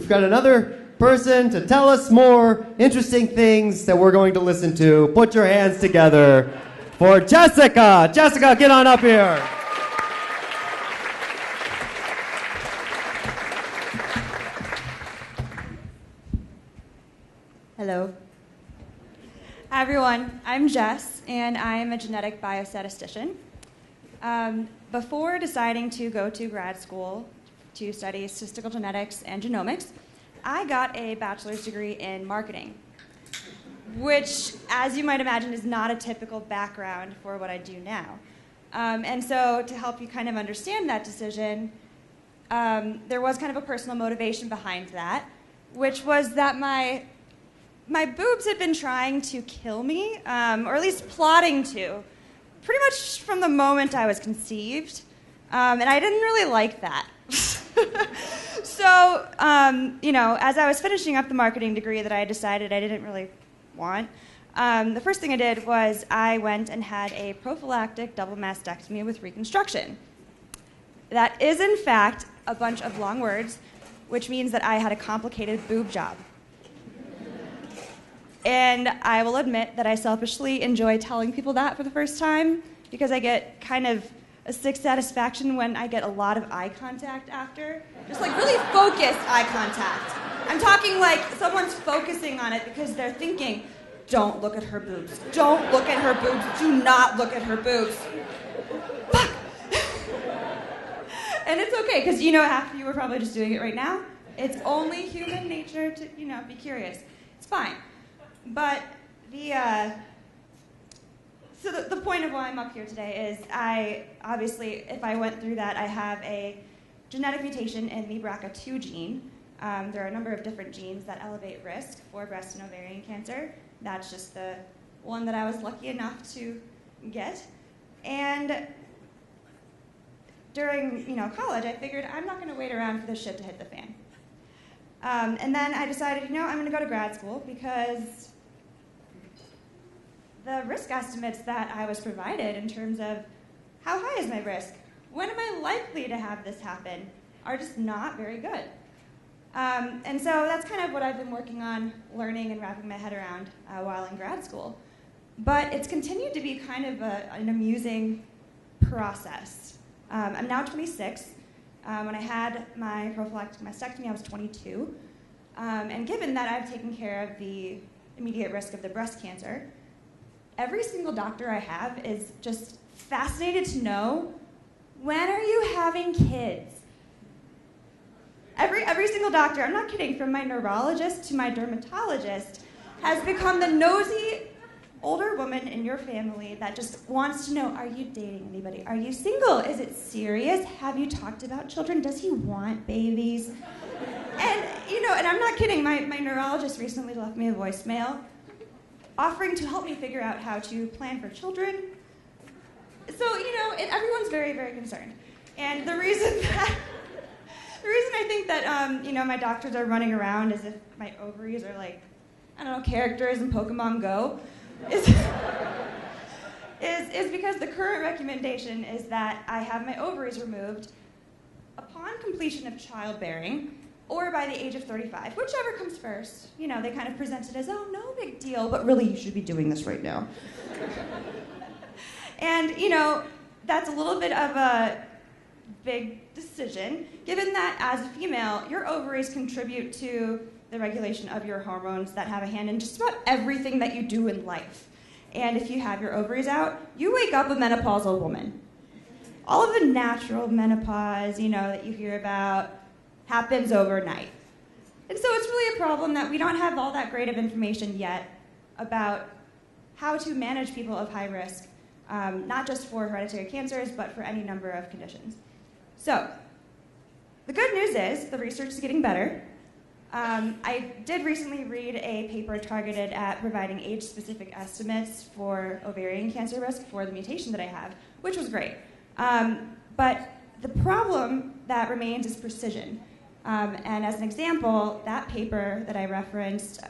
we've got another person to tell us more interesting things that we're going to listen to. Put your hands together for Jessica. Jessica, get on up here. Hello. Hi, everyone. I'm Jess, and I'm a genetic biostatistician. Before deciding to go to grad school to study statistical genetics and genomics, I got a bachelor's degree in marketing, which, as you might imagine, is not a typical background for what I do now. And so to help you kind of understand that decision, there was kind of a personal motivation behind that, which was that my boobs had been trying to kill me, or at least plotting to, pretty much from the moment I was conceived. And I didn't really like that. So, as I was finishing up the marketing degree that I decided I didn't really want, the first thing I did was I went and had a prophylactic double mastectomy with reconstruction. That is, in fact, a bunch of long words, which means that I had a complicated boob job. And I will admit that I selfishly enjoy telling people that for the first time because I get kind of a sick satisfaction when I get a lot of eye contact after. Just like really focused eye contact. I'm talking like someone's focusing on it because they're thinking, don't look at her boobs. Don't look at her boobs. Do not look at her boobs. Fuck! And it's okay, because half of you are probably just doing it right now. It's only human nature to, be curious. It's fine. But the point of why I'm up here today is obviously, if I went through that, I have a genetic mutation in the BRCA2 gene. There are a number of different genes that elevate risk for breast and ovarian cancer. That's just the one that I was lucky enough to get. And during college, I figured I'm not going to wait around for this shit to hit the fan. And then I decided, I'm going to go to grad school because the risk estimates that I was provided in terms of how high is my risk, when am I likely to have this happen, are just not very good. And so that's kind of what I've been working on, learning and wrapping my head around while in grad school. But it's continued to be kind of an amusing process. I'm now 26. When I had my prophylactic mastectomy, I was 22. And given that I've taken care of the immediate risk of the breast cancer, every single doctor I have is just fascinated to know, when are you having kids? Every single doctor, I'm not kidding, from my neurologist to my dermatologist, has become the nosy older woman in your family that just wants to know, are you dating anybody? Are you single? Is it serious? Have you talked about children? Does he want babies? And, and I'm not kidding, my neurologist recently left me a voicemail offering to help me figure out how to plan for children. So, everyone's very, very concerned. And the reason I think that, my doctors are running around as if my ovaries are like, I don't know, characters in Pokemon Go, is because the current recommendation is that I have my ovaries removed upon completion of childbearing or by the age of 35, whichever comes first. They kind of present it as, oh, no big deal, but really you should be doing this right now. And, that's a little bit of a big decision, given that as a female, your ovaries contribute to the regulation of your hormones that have a hand in just about everything that you do in life. And if you have your ovaries out, you wake up a menopausal woman. All of the natural menopause, that you hear about happens overnight. And so it's really a problem that we don't have all that great of information yet about how to manage people of high risk, not just for hereditary cancers, but for any number of conditions. So, the good news is the research is getting better. I did recently read a paper targeted at providing age-specific estimates for ovarian cancer risk for the mutation that I have, which was great. But the problem that remains is precision. And as an example, that paper that I referenced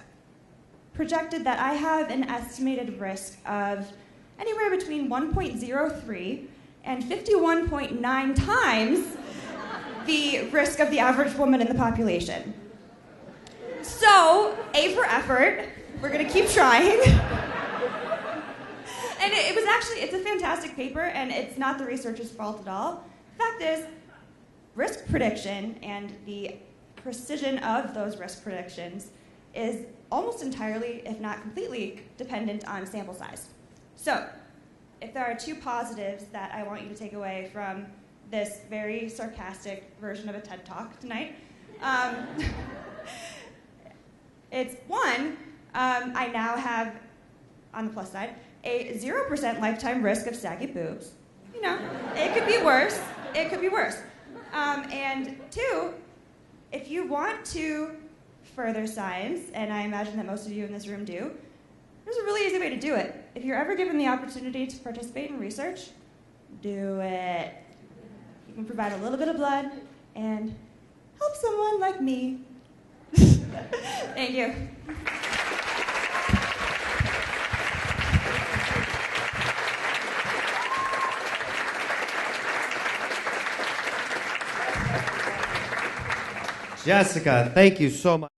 projected that I have an estimated risk of anywhere between 1.03 and 51.9 times the risk of the average woman in the population. So, A for effort. We're going to keep trying. And it's a fantastic paper, and it's not the researcher's fault at all. The fact is, risk prediction and the precision of those risk predictions is almost entirely, if not completely, dependent on sample size. So, if there are two positives that I want you to take away from this very sarcastic version of a TED Talk tonight, it's one, I now have, on the plus side, a 0% lifetime risk of saggy boobs. You know, it could be worse. It could be worse. And two, if you want to further science, and I imagine that most of you in this room do, there's a really easy way to do it. If you're ever given the opportunity to participate in research, do it. You can provide a little bit of blood and help someone like me. Thank you. Jessica, thank you so much.